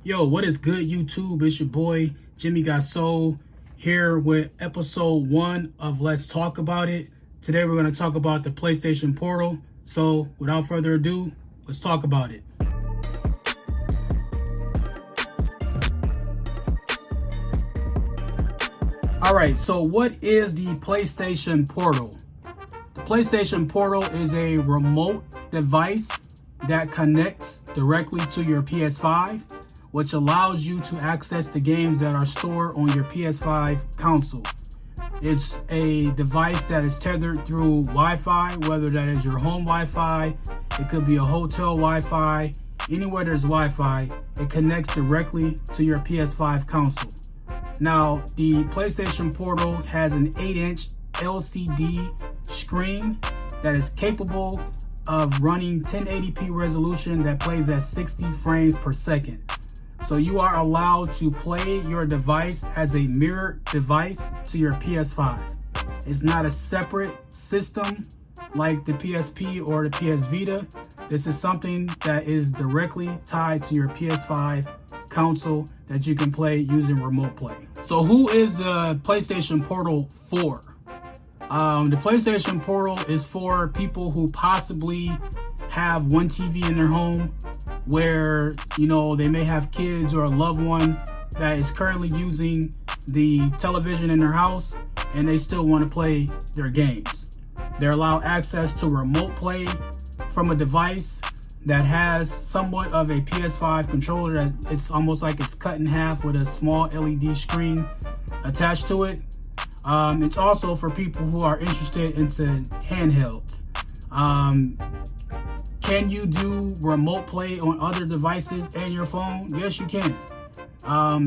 Yo, what is good, YouTube? It's your boy Jimmy Got Soul here with episode 1 of Let's Talk About It. Today we're going to talk about the PlayStation Portal. So without further ado, let's talk about it. Alright, so what is the PlayStation Portal? The PlayStation Portal is a remote device that connects directly to your PS5, which allows you to access the games that are stored on your PS5 console. It's a device that is tethered through Wi-Fi, whether that is your home Wi-Fi, it could be a hotel Wi-Fi, anywhere there's Wi-Fi, it connects directly to your PS5 console. Now, the PlayStation Portal has an 8-inch LCD screen that is capable of running 1080p resolution that plays at 60 frames per second. So you are allowed to play your device as a mirrored device to your PS5. It's not a separate system like the PSP or the PS Vita. This is something that is directly tied to your PS5 console that you can play using remote play. So who is the PlayStation Portal for? The PlayStation Portal is for people who possibly have one TV in their home where, they may have kids or a loved one that is currently using the television in their house and they still want to play their games. They're allowed access to remote play from a device that has somewhat of a PS5 controller that it's almost like it's cut in half with a small LED screen attached to it. It's also for people who are interested into handhelds. Can you do remote play on other devices and your phone? Yes, you can.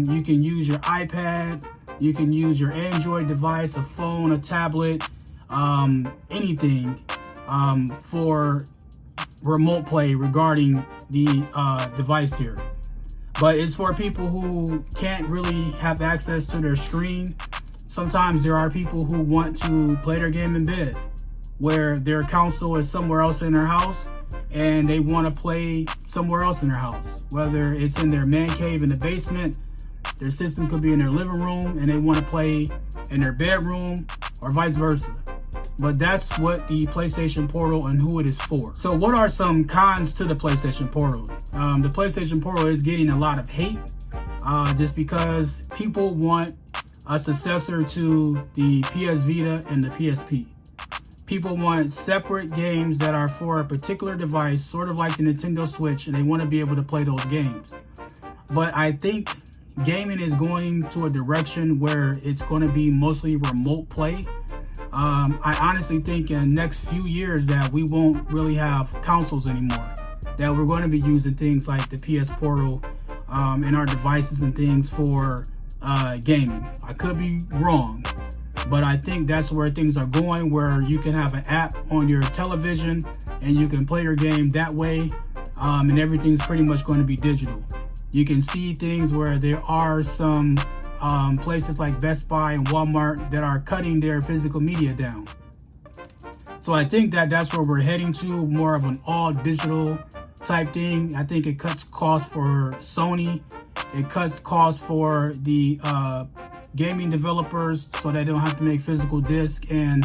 You can use your iPad, you can use your Android device, a phone, a tablet, anything for remote play regarding the device here. But it's for people who can't really have access to their screen. Sometimes there are people who want to play their game in bed, where their console is somewhere else in their house and they want to play somewhere else in their house, whether it's in their man cave in the basement, their system could be in their living room and they want to play in their bedroom, or vice versa. But that's what the PlayStation Portal and who it is for. So what are some cons to the PlayStation Portal? The PlayStation Portal is getting a lot of hate just because people want a successor to the PS Vita and the PSP. People want separate games that are for a particular device, sort of like the Nintendo Switch, and they want to be able to play those games. But I think gaming is going to a direction where it's going to be mostly remote play. I honestly think in the next few years that we won't really have consoles anymore, that we're going to be using things like the PS Portal and our devices and things for gaming. I could be wrong, but I think that's where things are going, where you can have an app on your television and you can play your game that way, and everything's pretty much going to be digital. You can see things where there are some places like Best Buy and Walmart that are cutting their physical media down. So I think that that's where we're heading to, more of an all digital type thing. I think it cuts costs for Sony. It cuts costs for the gaming developers so they don't have to make physical discs and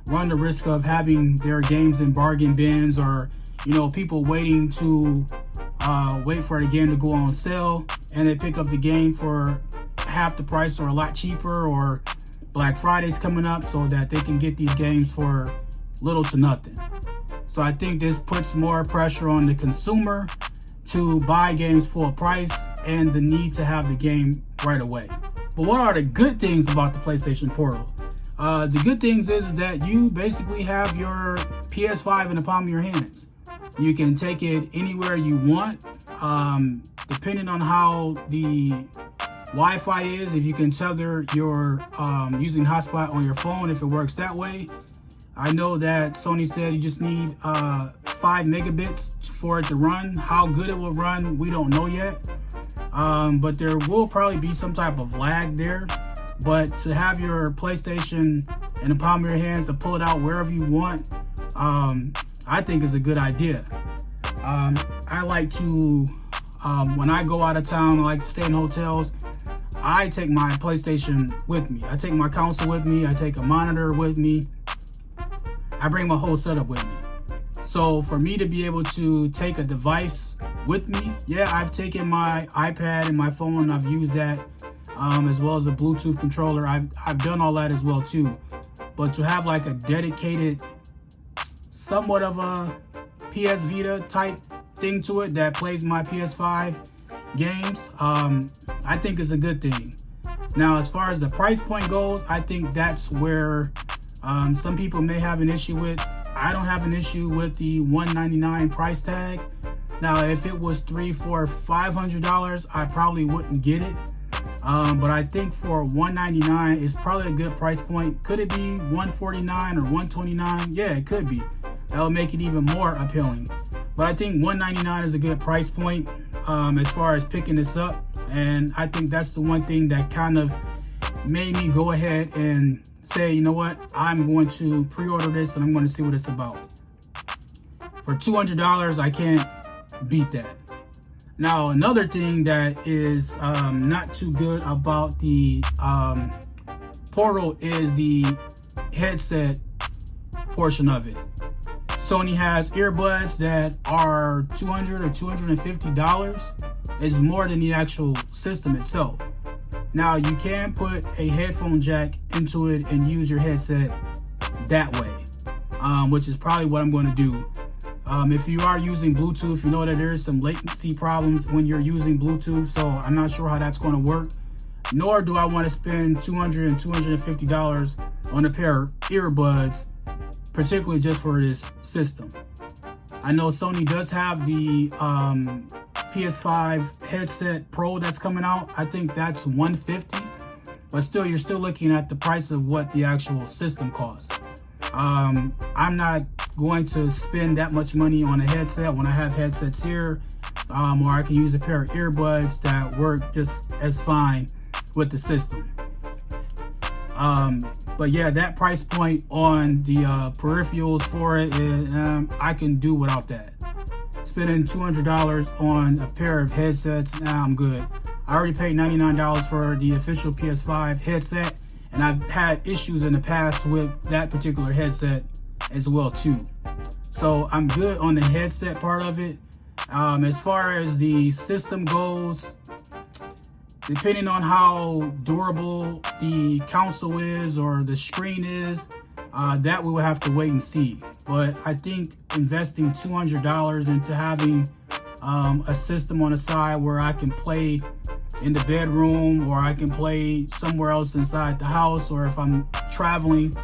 run the risk of having their games in bargain bins, or people waiting to wait for the game to go on sale and they pick up the game for half the price or a lot cheaper, or Black Friday's coming up so that they can get these games for little to nothing. So I think this puts more pressure on the consumer to buy games full price and the need to have the game right away. But what are the good things about the PlayStation Portal? The good things is that you basically have your PS5 in the palm of your hands. You can take it anywhere you want, depending on how the Wi-Fi is. If you can tether your using hotspot on your phone, if it works that way. I know that Sony said you just need 5 megabits for it to run. How good it will run, we don't know yet. But there will probably be some type of lag there. But to have your PlayStation in the palm of your hands, to pull it out wherever you want, I think is a good idea. I like to When I go out of town, I like to stay in hotels. I take my PlayStation with me. I take my console with me. I take a monitor with me. I bring my whole setup with me. So for me to be able to take a device with me, yeah, I've taken my iPad and my phone and I've used that, as well as a Bluetooth controller. I've done all that as well too. But to have like a dedicated, somewhat of a PS Vita type thing to it that plays my PS5 games, I think is a good thing. Now, as far as the price point goes, I think that's where some people may have an issue with. I don't have an issue with the $199 price tag. Now, if it was $300, $400, $500, I probably wouldn't get it. But I think for $199 is probably a good price point. Could it be $149 or $129? Yeah, it could be. That'll make it even more appealing. But I think $199 is a good price point as far as picking this up. And I think that's the one thing that kind of made me go ahead and say, you know what, I'm going to pre-order this and I'm going to see what it's about. For $200, I can't beat that. Now, another thing that is not too good about the Portal is the headset portion of it. Sony has earbuds that are $200 or $250. It's more than the actual system itself. Now, you can put a headphone jack into it and use your headset that way, which is probably what I'm going to do. If you are using Bluetooth, you know that there's some latency problems when you're using Bluetooth, so I'm not sure how that's going to work. Nor do I want to spend $200 and $250 on a pair of earbuds, particularly just for this system. I know Sony does have the PS5 headset Pro that's coming out. I think that's $150, but still, you're still looking at the price of what the actual system costs. I'm not going to spend that much money on a headset when I have headsets here, or I can use a pair of earbuds that work just as fine with the system. But yeah, that price point on the peripherals for it is, I can do without that. Spending $200 on a pair of headsets, I'm good. I already paid $99 for the official PS5 headset, and I've had issues in the past with that particular headset as well too. So I'm good on the headset part of it. As far as the system goes, depending on how durable the console is or the screen is, that we will have to wait and see. But I think investing $200 into having a system on the side where I can play in the bedroom, or I can play somewhere else inside the house, or if I'm traveling,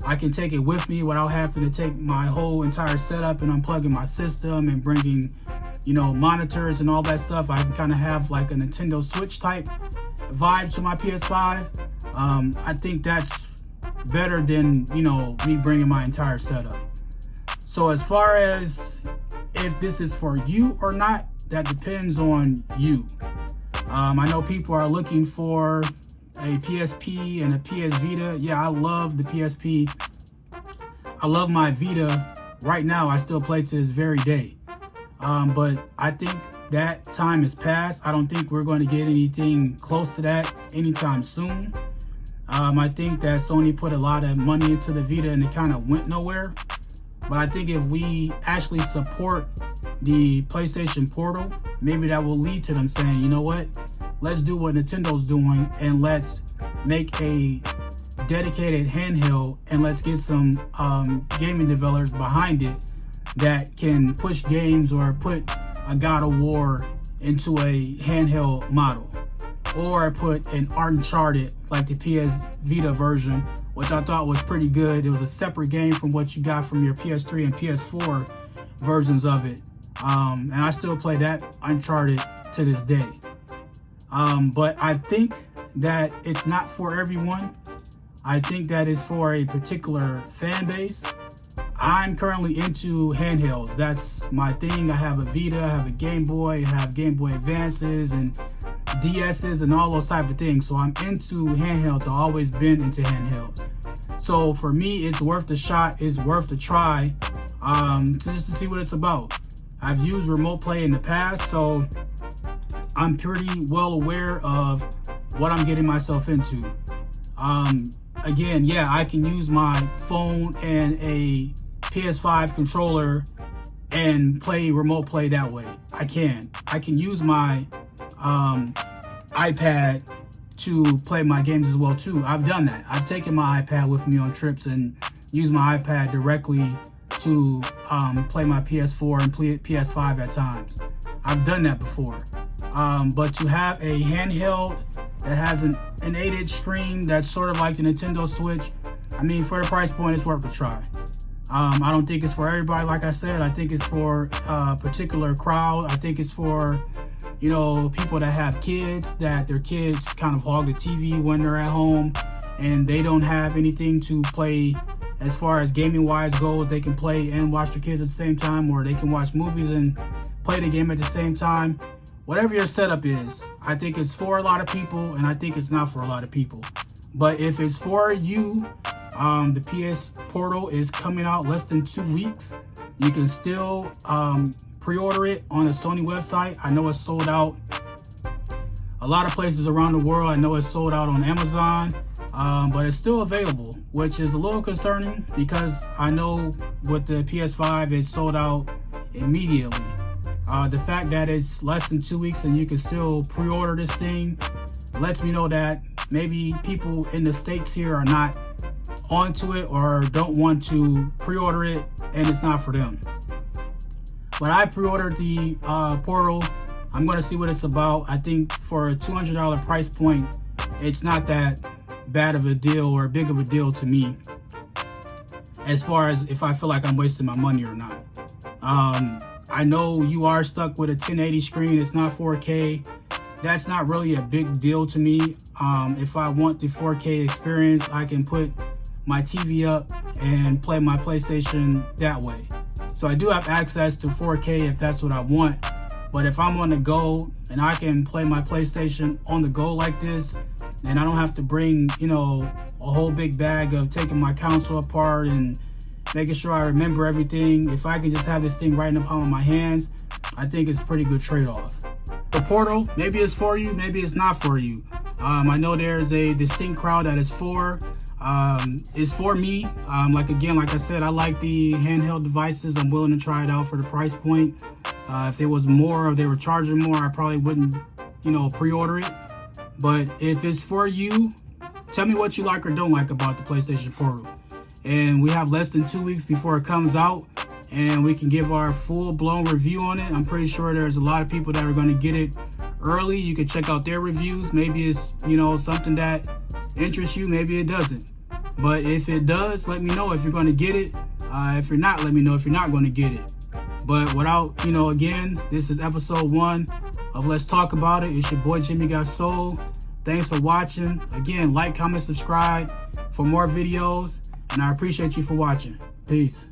I can take it with me without having to take my whole entire setup and unplugging my system and bringing, you know, monitors and all that stuff. I can kind of have like a Nintendo Switch type vibe to my PS5. I think that's better than, you know, me bringing my entire setup. So as far as if this is for you or not, that depends on you. I know people are looking for a PSP and a PS Vita. Yeah, I love the PSP. I love my Vita. Right now, I still play to this very day. But I think that time has passed. I don't think we're going to get anything close to that anytime soon. I think that Sony put a lot of money into the Vita and it kind of went nowhere. But I think if we actually support the PlayStation Portal, maybe that will lead to them saying, you know what, let's do what Nintendo's doing and let's make a dedicated handheld and let's get some gaming developers behind it that can push games or put a God of War into a handheld model, or put an Uncharted like the PS Vita version, which I thought was pretty good. It was a separate game from what you got from your PS3 and PS4 versions of it. And I still play that Uncharted to this day. But I think that it's not for everyone. I think that it's for a particular fan base. I'm currently into handhelds. That's my thing. I have a Vita, I have a Game Boy, I have Game Boy Advances and DS's and all those type of things. So I'm into handhelds. I've always been into handhelds. So for me, it's worth the shot. It's worth the try, just to see what it's about. I've used remote play in the past, so I'm pretty well aware of what I'm getting myself into. Again, yeah, I can use my phone and a PS5 controller and play remote play that way. I can use my iPad to play my games as well too. I've done that. I've taken my iPad with me on trips and used my iPad directly to play my PS4 and PS5 at times. I've done that before. But to have a handheld that has an 8-inch screen that's sort of like the Nintendo Switch, I mean, for the price point, it's worth a try. I don't think it's for everybody, like I said. I think it's for a particular crowd. I think it's for, you know, people that have kids, that their kids kind of hog the TV when they're at home and they don't have anything to play as far as gaming wise goes. They can play and watch their kids at the same time, or they can watch movies and play the game at the same time. Whatever your setup is, I think it's for a lot of people, and I think it's not for a lot of people. But if it's for you, the PS Portal is coming out less than 2 weeks. You can still pre-order it on the Sony website. I know it's sold out a lot of places around the world. I know it's sold out on Amazon, but it's still available, which is a little concerning because I know with the PS5 it's sold out immediately. The fact that it's less than 2 weeks and you can still pre-order this thing lets me know that maybe people in the States here are not onto it or don't want to pre-order it, and it's not for them. But I pre-ordered the Portal. I'm going to see what it's about. I think for a $200 price point, it's not that bad of a deal or big of a deal to me, as far as if I feel like I'm wasting my money or not. I know you are stuck with a 1080 screen. It's not 4K. That's not really a big deal to me. If I want the 4K experience, I can put my TV up and play my PlayStation that way. So I do have access to 4K if that's what I want. But if I'm on the go and I can play my PlayStation on the go like this, and I don't have to bring, you know, a whole big bag of taking my console apart and making sure I remember everything. If I can just have this thing right in the palm of my hands, I think it's a pretty good trade-off. The Portal, maybe it's for you, maybe it's not for you. I know there's a distinct crowd that it's for. It's for me. Like I said, I like the handheld devices. I'm willing to try it out for the price point. If there was more or they were charging more, I probably wouldn't, you know, pre-order it. But if it's for you, tell me what you like or don't like about the PlayStation Portal. And we have less than 2 weeks before it comes out, and we can give our full-blown review on it. I'm pretty sure there's a lot of people that are going to get it early. You can check out their reviews. Maybe it's, you know, something that interests you, maybe it doesn't. But if it does, let me know if you're going to get it. If you're not, let me know if you're not going to get it. But without, you know, again, this is episode 1 of Let's Talk About It. It's your boy Jimmy Got Soul. Thanks for watching. Again, like, comment, subscribe for more videos. And I appreciate you for watching. Peace.